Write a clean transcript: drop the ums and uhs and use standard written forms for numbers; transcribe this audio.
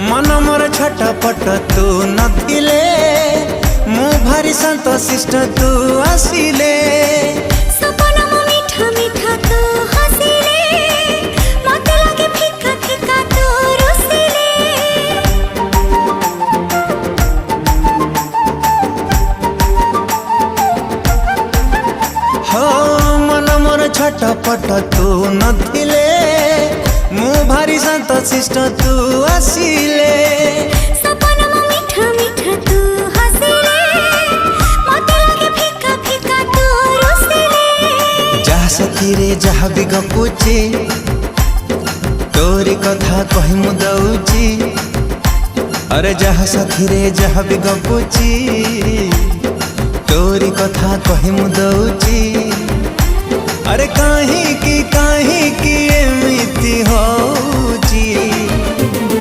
मन मोर छटपट तू नथिले मु भारी शांत शिष्ट तू आसिले सपन मो मीठा मीठा तू हसिले मते लागे फिका फिका तू रुसिले हो मन मोर छटपट तू नथिले मु भारी शांत शिष्ट तू आसिले सपन मो मीठा मीठा तू हसिले मते लागे फिका फिका तू रुसिले जहा सखी रे जहा भी गपुची तोरी कथा कहि मु दउची अरे जहा सखी रे जहा भी गपुची तोरी कथा कहि मु दउची अरे काहे की एमिति होउची।